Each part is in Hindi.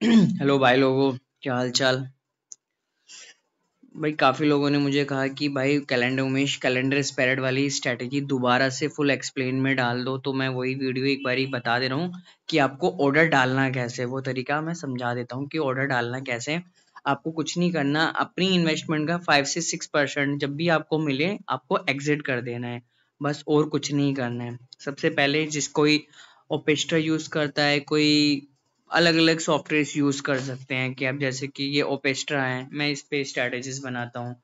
हेलो भाई लोगों, क्या हाल चाल। भाई काफी लोगों ने मुझे कहा कि भाई कैलेंडर उमेश कैलेंडर स्पिरिट वाली स्ट्रैटेजी दोबारा से फुल एक्सप्लेन में डाल दो, तो मैं वही वीडियो एक बारी बता दे रहा हूँ कि आपको ऑर्डर डालना कैसे, वो तरीका मैं समझा देता हूँ कि ऑर्डर डालना कैसे। आपको कुछ नहीं करना, अपनी इन्वेस्टमेंट का 5 से 6% जब भी आपको मिले आपको एग्जिट कर देना है, बस और कुछ नहीं करना है। सबसे पहले जिस कोई ओपेस्ट्रा यूज करता है, कोई अलग अलग सॉफ्टवेयर यूज कर सकते हैं कि आप, जैसे कि ये ओपेस्ट्रा है, मैं इस पे स्ट्रेटेजीज बनाता हूँ।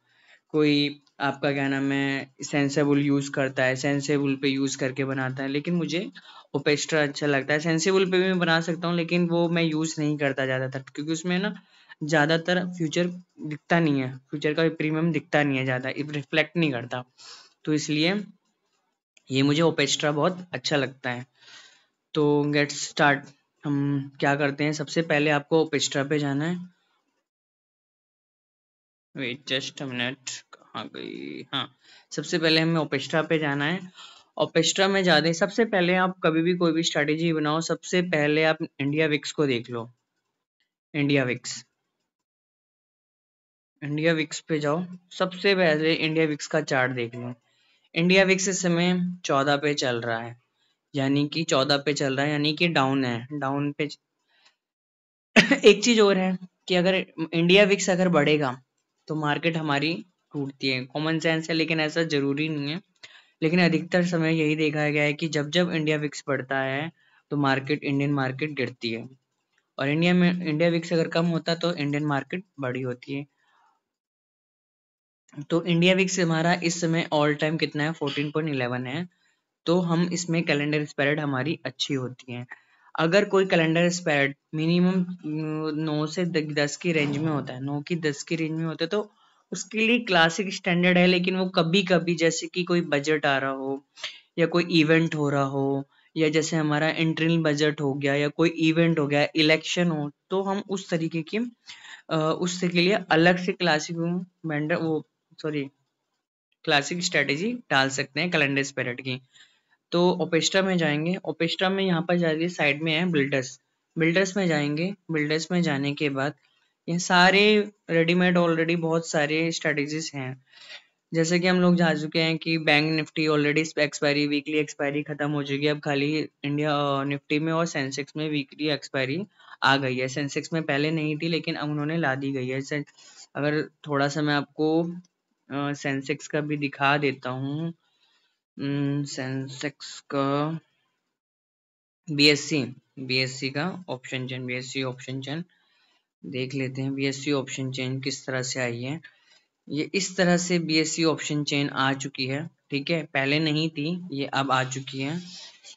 कोई आपका क्या नाम है सेंसेबल यूज करता है, सेंसेबल पे यूज करके बनाता है, लेकिन मुझे ओपेस्ट्रा अच्छा लगता है। सेंसेबल पे भी मैं बना सकता हूँ, लेकिन वो मैं यूज नहीं करता ज्यादातर, क्योंकि उसमें ना ज्यादातर फ्यूचर दिखता नहीं है, फ्यूचर का प्रीमियम दिखता नहीं है, ज्यादा रिफ्लेक्ट नहीं करता। तो इसलिए ये मुझे ओपेस्ट्रा बहुत अच्छा लगता है। तो गेट स्टार्ट। हम क्या करते हैं, सबसे पहले आपको ओपेस्ट्रा पे जाना है। वेट जस्ट अ मिनट, कहाँ गई, हाँ। सबसे पहले हमें ओपेस्ट्रा पे जाना है। ओपेस्ट्रा में जाते सबसे पहले आप कभी भी कोई भी स्ट्रेटेजी बनाओ, सबसे पहले आप इंडिया विक्स को देख लो। इंडिया विक्स, इंडिया विक्स पे जाओ। सबसे पहले इंडिया विक्स का चार्ट देख लो। इंडिया विक्स इस समय 14 पे चल रहा है, यानी कि 14 पे चल रहा है, यानी कि डाउन है, डाउन पे। एक चीज और है कि अगर इंडिया विक्स अगर बढ़ेगा तो मार्केट हमारी टूटती है, कॉमन सेंस है, लेकिन ऐसा जरूरी नहीं है। लेकिन अधिकतर समय यही देखा गया है कि जब जब इंडिया विक्स बढ़ता है तो मार्केट, इंडियन मार्केट गिरती है, और इंडिया में इंडिया विक्स अगर कम होता है तो इंडियन मार्केट बड़ी होती है। तो इंडिया विक्स हमारा इस समय ऑल टाइम कितना है, 14.11 है। तो हम इसमें कैलेंडर स्प्रेड हमारी अच्छी होती है। अगर कोई कैलेंडर स्प्रेड मिनिमम 9 से 10 की रेंज में होता है, 9 की 10 की रेंज में होता है, तो उसके लिए क्लासिक स्टैंडर्ड है। लेकिन वो कभी कभी, जैसे कि कोई बजट आ रहा हो, या कोई इवेंट हो रहा हो, या जैसे हमारा इंटरनल बजट हो गया, या कोई इवेंट हो गया, इलेक्शन हो, तो हम उस तरीके की उससे के लिए अलग से क्लासिक वेंडर वो सॉरी क्लासिक स्ट्रेटेजी डाल सकते हैं कैलेंडर स्पिरिट की। तो ओपेस्ट्रा में जाएंगे, ओपेस्ट्रा में यहाँ पर जाइए, साइड में है बिल्डर्स। बिल्डर्स में जाएंगे, बिल्डर्स में जाने के बाद ये सारे रेडीमेड ऑलरेडी बहुत सारे स्ट्रेटेजीज हैं। जैसे कि हम लोग जा चुके हैं कि bank Nifty already expiry, weekly expiry खत्म हो चुकी है, अब खाली इंडिया निफ्टी में और सेंसेक्स में वीकली एक्सपायरी आ गई है। सेंसेक्स में पहले नहीं थी, लेकिन अब उन्होंने ला दी गई है। अगर थोड़ा सा मैं आपको सेंसेक्स का भी दिखा देता हूँ। सेंसेक्स का बीएससी, बीएससी का option chain, BSc option chain देख लेते हैं। बीएससी ऑप्शन चेन किस तरह से आई है, ये इस तरह से बीएससी ऑप्शन चेन आ चुकी है। ठीक है, पहले नहीं थी, ये अब आ चुकी है।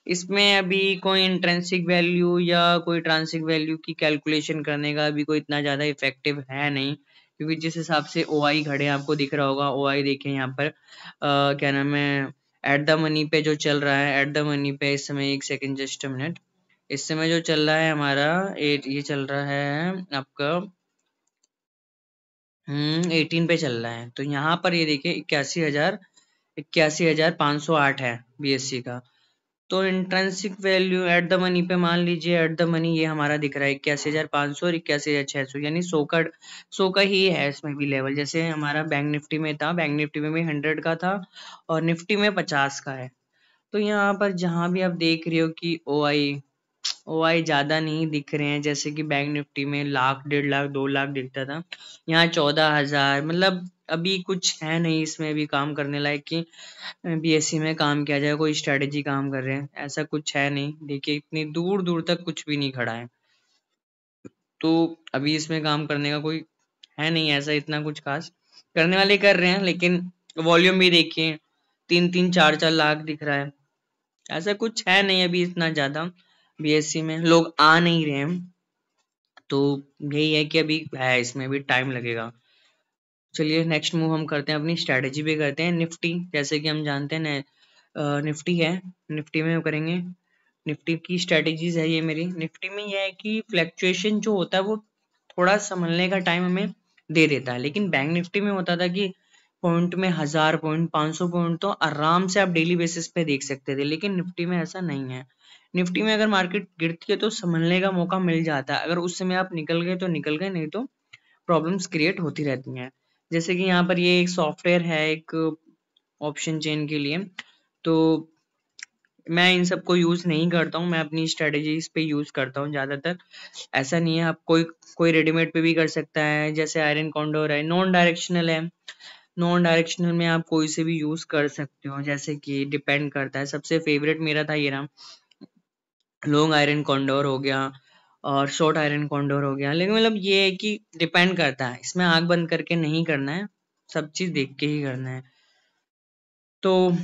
इसमें अभी कोई इंट्रिंसिक वैल्यू या कोई ट्रांसिक वैल्यू की कैलकुलेशन करने का अभी कोई इतना ज्यादा इफेक्टिव है नहीं, क्योंकि जिस हिसाब से ओआई खड़े आपको दिख रहा होगा, ओआई देखें यहाँ पर क्या नाम है, एट द मनी पे जो चल रहा है, एट द मनी पे इस समय, एक सेकंड जस्ट अ मिनट, इस समय जो चल रहा है हमारा ये चल रहा है आपका 18 पे चल रहा है। तो यहाँ पर ये देखिए 81,508 है बीएससी का। तो intrinsic value at the money पे मान लीजिए, एट द मनी ये हमारा दिख रहा है 81,500 और 81,600, यानी 100 का ही है इसमें भी लेवल। जैसे हमारा बैंक निफ्टी में था, बैंक निफ्टी में भी 100 का था, और निफ्टी में 50 का है। तो यहाँ पर जहां भी आप देख रहे हो कि ओआई ज्यादा नहीं दिख रहे हैं, जैसे कि बैंक निफ्टी में लाख, 1.5 लाख, 2 लाख दिखता था, यहाँ 14,000, मतलब अभी कुछ है नहीं इसमें भी काम करने लायक कि बीएससी में काम किया जाए, कोई स्ट्रेटेजी काम कर रहे हैं, ऐसा कुछ है नहीं। देखिए इतनी दूर दूर तक कुछ भी नहीं खड़ा है, तो अभी इसमें काम करने का कोई है नहीं ऐसा, इतना कुछ खास। करने वाले कर रहे हैं, लेकिन वॉल्यूम भी देखिए 3-3, 4-4 लाख दिख रहा है, ऐसा कुछ है नहीं अभी इतना ज्यादा। बीएससी में लोग आ नहीं रहे हैं, तो यही है कि अभी है, इसमें भी टाइम लगेगा। चलिए नेक्स्ट मूव हम करते हैं, अपनी स्ट्रेटेजी पे करते हैं। निफ्टी, जैसे कि हम जानते हैं निफ्टी है, निफ्टी में करेंगे। निफ्टी की स्ट्रेटेजीज है ये मेरी। निफ्टी में यह है कि फ्लैक्चुएशन जो होता है वो थोड़ा संभलने का टाइम हमें दे देता है, लेकिन बैंक निफ्टी में होता था कि पॉइंट में 1000 पॉइंट, 500 पॉइंट तो आराम से आप डेली बेसिस पे देख सकते थे, लेकिन निफ्टी में ऐसा नहीं है। निफ्टी में अगर मार्केट गिरती है तो संभलने का मौका मिल जाता है, अगर उस समय आप निकल गए तो निकल गए, नहीं तो प्रॉब्लम्स क्रिएट होती रहती हैं। जैसे कि यहाँ पर ये एक सॉफ्टवेयर है एक ऑप्शन चेन के लिए, तो मैं इन सबको यूज नहीं करता हूँ, मैं अपनी स्ट्रेटेजीज पे यूज करता हूँ ज्यादातर। ऐसा नहीं है, आप कोई रेडीमेड पे भी कर सकता है, जैसे आयरन कॉन्डोर है, नॉन डायरेक्शनल है। नॉन डायरेक्शनल में आप कोई से भी यूज कर सकते हो, जैसे कि डिपेंड करता है। सबसे फेवरेट मेरा था ये रहा, लॉन्ग आयरन कॉन्डोर हो गया और शॉर्ट आयरन कॉन्डोर हो गया। लेकिन मतलब ये है कि डिपेंड करता है, इसमें आंख बंद करके नहीं करना है, सब चीज देख के ही करना है। तो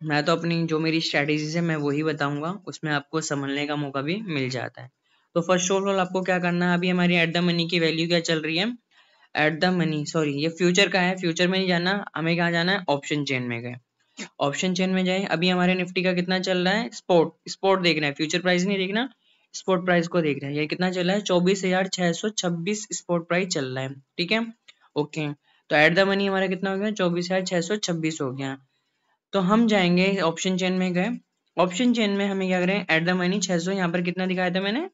मैं तो अपनी जो मेरी स्ट्रेटेजीज है मैं वही बताऊंगा, उसमें आपको समझने का मौका भी मिल जाता है। तो फर्स्ट ऑफ ऑल आपको क्या करना है, अभी हमारी एट द मनी की वैल्यू क्या चल रही है, एट द मनी सॉरी ये फ्यूचर का है, फ्यूचर में नहीं जाना हमें, कहाँ जाना है, ऑप्शन चेन में गए। ऑप्शन चेन में जाए, अभी हमारे निफ्टी का कितना चल रहा है, स्पॉट देखना है, फ्यूचर प्राइस नहीं देखना, स्पॉट प्राइस को देख रहा है। ये कितना चल रहा है, 24,626 स्पॉट प्राइस चल रहा है, ठीक है, ओके। तो एट द मनी हमारा कितना हो गया, 24,626 हो गया। तो हम जाएंगे ऑप्शन चेन में गए, ऑप्शन चेन में हमें क्या करें, एट द मनी 600, यहाँ पर कितना दिखाया था मैंने,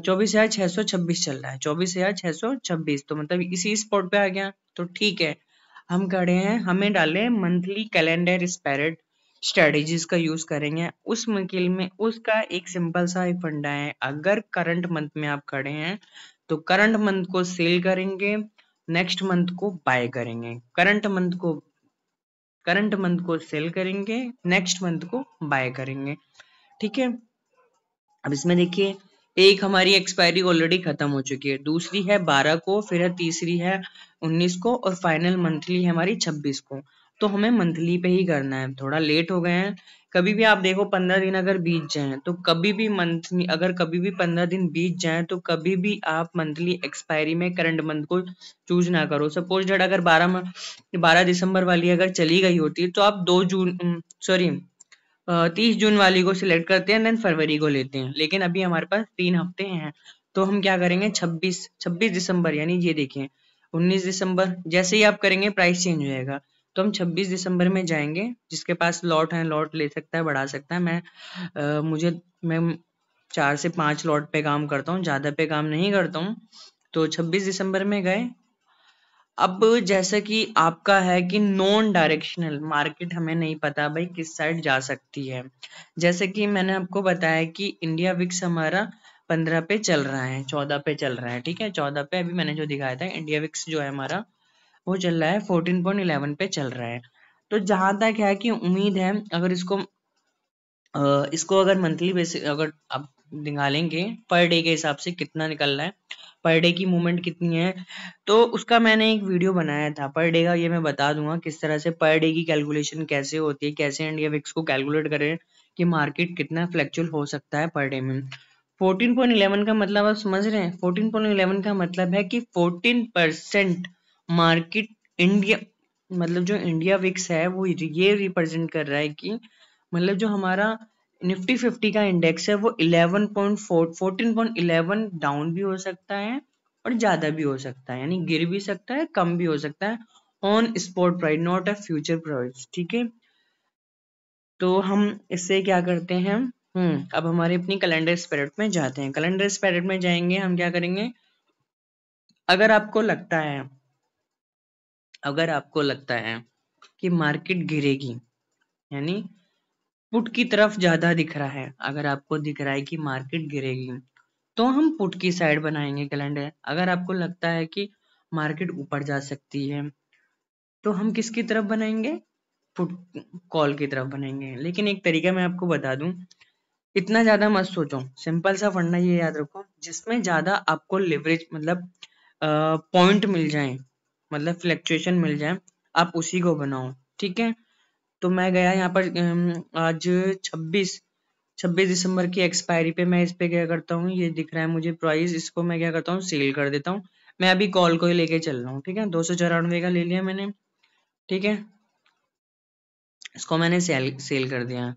24,626 चल रहा है, 24,626, तो मतलब इसी स्पॉट पे आ गया, तो ठीक है। हम खड़े हैं, हमें डाले मंथली कैलेंडर स्पिरिट स्ट्रेटेजीज का यूज करेंगे। उस मकील में उसका एक सिंपल सा एक फंडा है, अगर करंट मंथ में आप खड़े हैं तो करंट मंथ को सेल करेंगे, नेक्स्ट मंथ को बाय करेंगे, करंट मंथ को सेल करेंगे, नेक्स्ट मंथ को बाय करेंगे, ठीक है। अब इसमें देखिए, एक हमारी एक्सपायरी ऑलरेडी खत्म हो चुकी है, दूसरी है 12 को, फिर है तीसरी है 19 को, और फाइनल मंथली है हमारी 26 को। तो हमें मंथली पे ही करना है, थोड़ा लेट हो गए हैं। कभी भी आप देखो 15 दिन अगर बीत जाए तो कभी भी मंथली, अगर कभी भी 15 दिन बीत जाए तो कभी भी आप मंथली एक्सपायरी में करंट मंथ को चूज ना करो। सपोज डेट अगर 12 दिसंबर वाली अगर चली गई होती तो आप 30 जून वाली को सिलेक्ट करते हैं, देन फरवरी को लेते हैं। लेकिन अभी हमारे पास 3 हफ्ते हैं, तो हम क्या करेंगे, 26 दिसंबर, यानी ये देखिए 19 दिसंबर जैसे ही आप करेंगे प्राइस चेंज हो जाएगा। तो हम 26 दिसंबर में जाएंगे, जिसके पास लॉट है लॉट ले सकता है, बढ़ा सकता है। मैं 4 से 5 लॉट पे काम करता हूँ, ज्यादा पे काम नहीं करता हूँ। तो 26 दिसंबर में गए। अब जैसा कि आपका है कि नॉन डायरेक्शनल मार्केट, हमें नहीं पता भाई किस साइड जा सकती है। जैसे कि मैंने आपको बताया कि इंडिया विक्स हमारा 15 पे चल रहा है, 14 पे चल रहा है, ठीक है, 14 पे अभी मैंने जो दिखाया था, इंडिया विक्स जो है हमारा वो चल रहा है 14.11 पे चल रहा है। तो जहां तक है कि उम्मीद है, अगर इसको अगर मंथली बेसिस अगर आप निकालेंगे पर डे के हिसाब से कितना निकल रहा है, पर डे की मूवमेंट कितनी है, तो उसका मैंने एक वीडियो बनाया था पर डे का। ये मैं बता दूंगा किस तरह से पर डे की कैलकुलेशन कैसे होती है, कैसे इंडिया विक्स को कैलकुलेट करें कि मार्केट कितना फ्लैक्चुअल हो सकता है पर डे में। 14.11 का मतलब आप समझ रहे हैं, 14.11 का मतलब है कि 14% मार्केट इंडिया, मतलब जो इंडिया विक्स है वो ये रिप्रेजेंट कर रहा है कि मतलब जो हमारा निफ्टी 50 का इंडेक्स है वो 14.11 डाउन भी हो सकता है और ज्यादा भी हो सकता है, यानी गिर भी सकता है, कम भी हो सकता है, on spot price, not a future price, ठीक है। तो हम इससे क्या करते हैं, अब हमारे अपनी कैलेंडर स्पिरिट में जाते हैं। कैलेंडर स्पिरिट में जाएंगे, हम क्या करेंगे, अगर आपको लगता है कि मार्केट गिरेगी, यानी पुट की तरफ ज्यादा दिख रहा है, अगर आपको दिख रहा है कि मार्केट गिरेगी तो हम पुट की साइड बनाएंगे कैलेंडर। अगर आपको लगता है कि मार्केट ऊपर जा सकती है तो हम किसकी तरफ बनाएंगे, पुट कॉल की तरफ बनाएंगे। लेकिन एक तरीका मैं आपको बता दूं, इतना ज्यादा मत सोचो, सिंपल सा फंडा ये याद रखो, जिसमें ज्यादा आपको लिवरेज मतलब पॉइंट मिल जाए, मतलब फ्लक्चुएशन मिल जाए, आप उसी को बनाओ, ठीक है। तो मैं गया यहाँ पर आज 26 दिसंबर की एक्सपायरी पे मैं इस पे क्या करता हूँ, ये दिख रहा है मुझे प्राइस, इसको मैं क्या करता हूँ, सेल कर देता हूँ। मैं अभी कॉल को ही लेके चल रहा हूँ, ठीक है, 294 का ले लिया मैंने, ठीक है, इसको मैंने सेल कर दिया।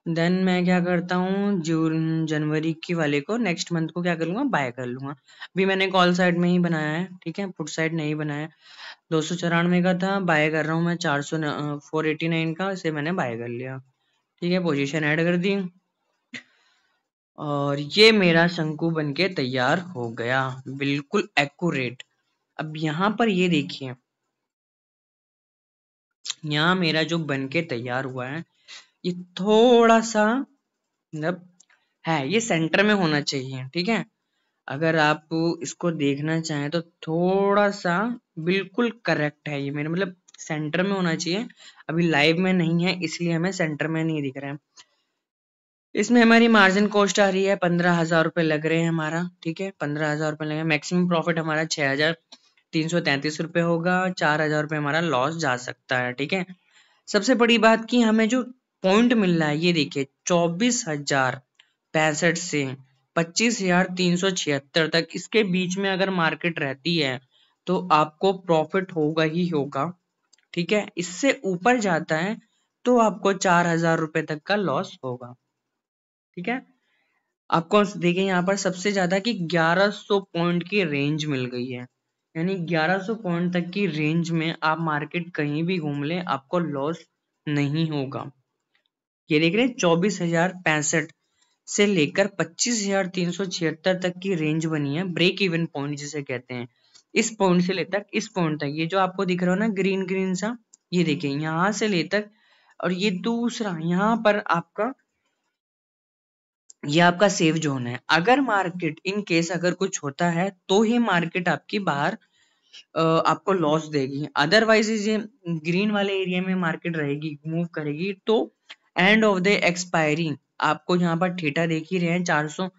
देन मैं क्या करता हूँ, जून जनवरी की वाले को नेक्स्ट मंथ को क्या कर लूँगा, बाय कर लूँगा। अभी मैंने कॉल साइड में ही बनाया है, ठीक है, पुट साइड नहीं बनाया। 294 का था, बाय कर रहा हूँ मैं 489 का, इसे मैंने बाय कर लिया। ठीक है, पोजीशन ऐड कर दी और ये मेरा शंकु बनके तैयार हो गया, बिल्कुल एक्यूरेट। अब यहाँ पर ये देखिए, यहाँ मेरा जो बनके तैयार हुआ है ये थोड़ा सा मतलब है, ये सेंटर में होना चाहिए, ठीक है। अगर आप इसको देखना चाहें तो थोड़ा सा बिल्कुल करेक्ट है ये मेरे, मतलब सेंटर में होना चाहिए। अभी लाइव में नहीं है इसलिए हमें सेंटर में नहीं दिख रहा है। इसमें हमारी मार्जिन कॉस्ट आ रही है 15,000 रुपये लग रहे हैं हमारा, ठीक है, 15,000 रुपये लगे। मैक्सिमम प्रॉफिट हमारा 6,333 रुपये होगा, 4,000 रुपये हमारा लॉस जा सकता है, ठीक है। सबसे बड़ी बात की हमें जो पॉइंट मिल रहा है ये देखिए, 24,065 से 25,376 तक, इसके बीच में अगर मार्केट रहती है तो आपको प्रॉफिट होगा ही होगा, ठीक है। इससे ऊपर जाता है तो आपको 4,000 रुपये तक का लॉस होगा, ठीक है। आपको देखिए यहाँ पर सबसे ज्यादा कि 1100 पॉइंट की रेंज मिल गई है, यानी 1100 पॉइंट तक की रेंज में आप मार्केट कहीं भी घूम ले आपको लॉस नहीं होगा। ये देख रहे हैं 24,065 से लेकर 25,376 तक की रेंज बनी है, ब्रेक इवन पॉइंट जिसे कहते हैं। इस पॉइंट से लेकर इस पॉइंट तक, ये जो आपको दिख रहा हो ना ग्रीन ग्रीन सा, ये देखिए यहाँ से लेकर, और ये दूसरा यहाँ पर आपका, ये आपका सेफ जोन है। अगर मार्केट इन केस अगर कुछ होता है तो ही मार्केट आपकी बाहर आपको लॉस देगी, अदरवाइज ये ग्रीन वाले एरिया में मार्केट रहेगी, मूव करेगी तो एंड ऑफ द एक्सपायरी आपको यहाँ पर थीटा देख ही रहे हैं, 400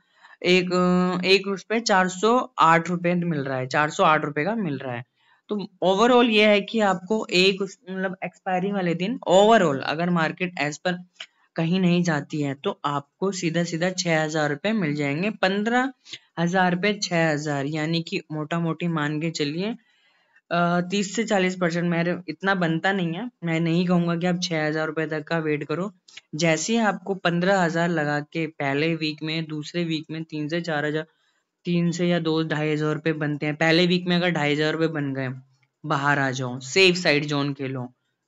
एक उस पे 408 रुपये मिल रहा है, 408 रुपये का मिल रहा है। तो ओवरऑल ये है कि आपको एक मतलब एक्सपायरी वाले दिन ओवरऑल अगर मार्केट एज पर कहीं नहीं जाती है तो आपको सीधा सीधा 6,000 रुपये मिल जाएंगे। 15,000 पे 6,000 यानी कि मोटा मोटी मान के चलिए 30 से 40%। मेरे इतना बनता नहीं है, मैं नहीं कहूंगा कि आप 6,000 रुपये तक का वेट करो। जैसे ही आपको 15,000 लगा के पहले वीक में, दूसरे वीक में 3 से 4,000, 3 से या 2 ढाई हजार रुपये बनते हैं। पहले वीक में अगर 2,500 रुपये बन गए, बाहर आ जाओ, सेफ साइड जोन खेलो,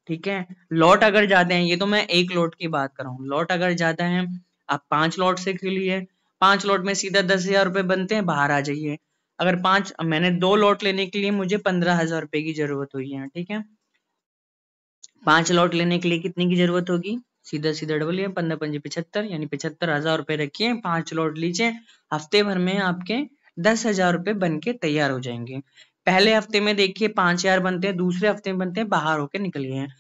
ठीक है। लॉट अगर जाते हैं, ये तो मैं एक लॉट की बात कर रहा हूँ, लॉट अगर जाता है आप 5 लॉट से खेलिए, 5 लॉट में सीधा 10,000 रुपये बनते हैं, बाहर आ जाइए। अगर मैंने 2 लॉट लेने के लिए मुझे 15,000 रुपये की जरूरत हुई है, ठीक है। 5 लॉट लेने के लिए कितने की जरूरत होगी, सीधा सीधा डबल, 15×5 = 75, यानी 75,000 रुपये रखिए, 5 लॉट लीजिए, हफ्ते भर में आपके 10,000 रुपये बन के तैयार हो जाएंगे। पहले हफ्ते में देखिए 5,000 बनते हैं, दूसरे हफ्ते में बनते हैं, बाहर होके निकल गए हैं।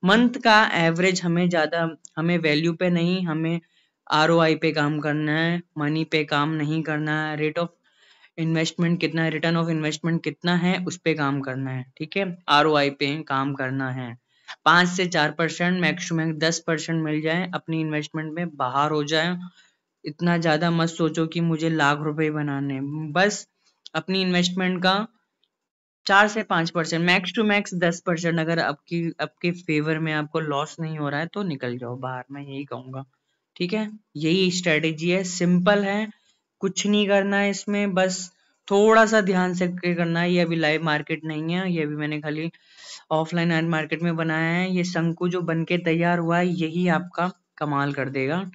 मंथ का एवरेज हमें ज्यादा, हमें वैल्यू पे नहीं, हमें ROI पे काम करना है, मनी पे काम नहीं करना है, रेट ऑफ इन्वेस्टमेंट कितना है, रिटर्न ऑफ इन्वेस्टमेंट कितना है, उस पे काम करना है, ठीक है। ROI पे काम करना है। 5 से 4% मैक्स टू मैक्स 10% मिल जाए अपनी इन्वेस्टमेंट में, बाहर हो जाए। इतना ज्यादा मत सोचो कि मुझे लाख रुपए बनाने हैं। बस अपनी इन्वेस्टमेंट का 4 से 5%, मैक्स टू मैक्स 10%, अगर आपकी आपके फेवर में आपको लॉस नहीं हो रहा है तो निकल जाओ बाहर, मैं यही कहूंगा, ठीक है। यही स्ट्रेटेजी है, सिंपल है, कुछ नहीं करना है इसमें, बस थोड़ा सा ध्यान से करना है। ये अभी लाइव मार्केट नहीं है, ये अभी मैंने खाली ऑफलाइन एंड मार्केट में बनाया है। ये शंकु जो बन के तैयार हुआ है यही आपका कमाल कर देगा।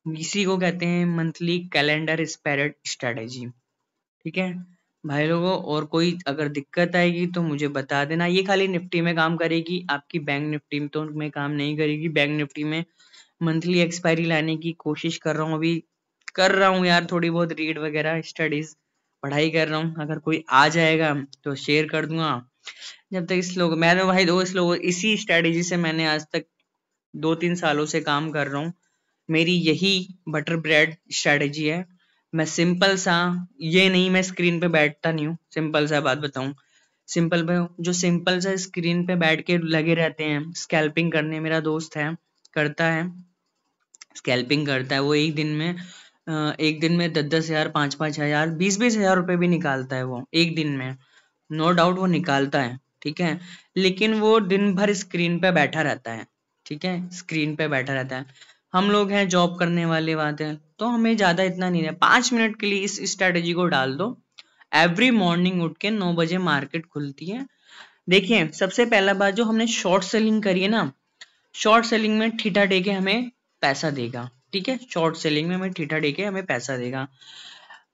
इसी को कहते हैं मंथली कैलेंडर स्पिरिट स्ट्रेटेजी, ठीक है भाई लोगों। और कोई अगर दिक्कत आएगी तो मुझे बता देना। ये खाली निफ्टी में काम करेगी, आपकी बैंक निफ्टी में तो में काम नहीं करेगी। बैंक निफ्टी में मंथली एक्सपायरी लाने की कोशिश कर रहा हूँ, अभी कर रहा हूँ यार, थोड़ी बहुत रीड वगैरह, स्टडीज, पढ़ाई कर रहा हूँ। अगर कोई आ जाएगा तो शेयर कर दूंगा। जब तक इस लोग, मैं तो भाई दोस्त लोग, इसी स्ट्रेटेजी से मैंने आज तक 2-3 सालों से काम कर रहा हूँ। मेरी यही बटर ब्रेड स्ट्रेटेजी है। मैं सिंपल सा, ये नहीं मैं स्क्रीन पे बैठता नहीं हूँ, सिंपल सा बात बताऊं, सिंपल पे जो सिंपल सा स्क्रीन पे बैठ के लगे रहते हैं स्कैल्पिंग करने, मेरा दोस्त है करता है, स्कैल्पिंग करता है वो, एक दिन में 10-10 हजार, 5-5 हजार, 20-20 हजार रुपए भी निकालता है वो एक दिन में, नो डाउट वो निकालता है, ठीक है। लेकिन वो दिन भर स्क्रीन पे बैठा रहता है, ठीक है, स्क्रीन पे बैठा रहता है। हम लोग हैं जॉब करने वाले बात है, तो हमें ज्यादा इतना नहीं है, 5 मिनट के लिए इस स्ट्रेटेजी को डाल दो। एवरी मॉर्निंग उठ के 9 बजे मार्केट खुलती है। देखिए सबसे पहला बात, जो हमने शॉर्ट सेलिंग करी है ना, शॉर्ट सेलिंग में थीटा डे के हमें पैसा देगा, ठीक है, शॉर्ट सेलिंग में हमें थीटा डे के हमें पैसा देगा।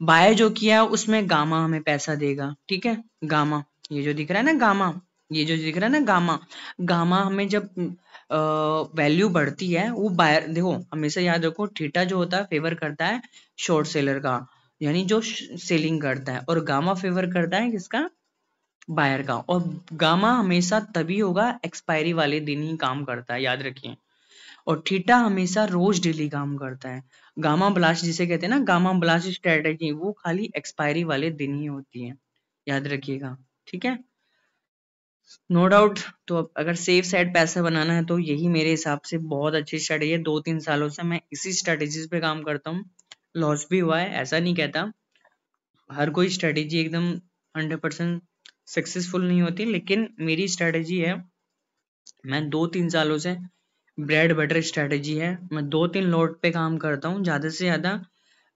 बाय जो किया उसमें गामा हमें पैसा देगा, ठीक है, गामा ये जो दिख रहा है ना गामा, ये जो दिख रहा है ना गामा, गामा हमें जब वैल्यू बढ़ती है वो बायर, देखो हमेशा याद रखो थीटा जो होता है फेवर करता है शॉर्ट सेलर का, यानी जो सेलिंग करता है, और गामा फेवर करता है किसका, बायर का। और गामा हमेशा तभी होगा एक्सपायरी वाले दिन ही काम करता है, याद रखिए। और थीटा हमेशा रोज डेली काम करता है। गामा ब्लास्ट जिसे कहते हैं ना, गामा ब्लास्ट स्ट्रेटेजी, वो खाली एक्सपायरी वाले दिन ही होती है, याद रखिएगा, ठीक है, नो डाउट। तो अब अगर सेफ साइड पैसा बनाना है तो यही मेरे हिसाब से बहुत अच्छी स्ट्रेटेजी है। 2-3 सालों से मैं इसी स्ट्रेटेजीज पे काम करता हूँ, लॉस भी हुआ है, ऐसा नहीं कहता, हर कोई स्ट्रेटेजी एकदम 100% सक्सेसफुल नहीं होती, लेकिन मेरी स्ट्रेटेजी है, मैं 2-3 सालों से ब्रेड बटर स्ट्रेटेजी है, मैं 2-3 लॉट पे काम करता हूँ, ज्यादा से ज्यादा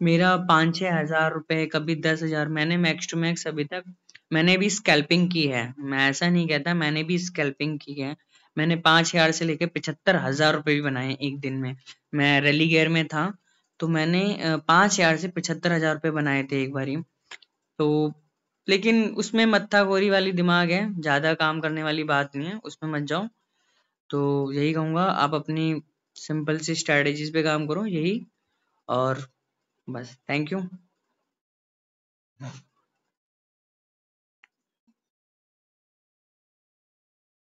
मेरा 5-6 हज़ार रुपए, कभी 10 हज़ार, मैंने मैक्स टू मैक्स अभी तक, मैंने भी स्कैल्पिंग की है, मैं ऐसा नहीं कहता, मैंने भी स्कैल्पिंग की है, मैंने 5 हज़ार से लेकर 75 हज़ार रुपए भी बनाए एक दिन में। मैं रैली गेयर में था, तो मैंने 5 हज़ार से 75 हज़ार रुपए बनाए थे एक बारी। तो लेकिन उसमें मत्थाखोरी वाली दिमाग है, ज्यादा काम करने वाली बात नहीं है, उसमें मत जाओ। तो यही कहूंगा, आप अपनी सिंपल सी स्ट्रेटेजीज पे काम करो, यही, और बस, थैंक यू।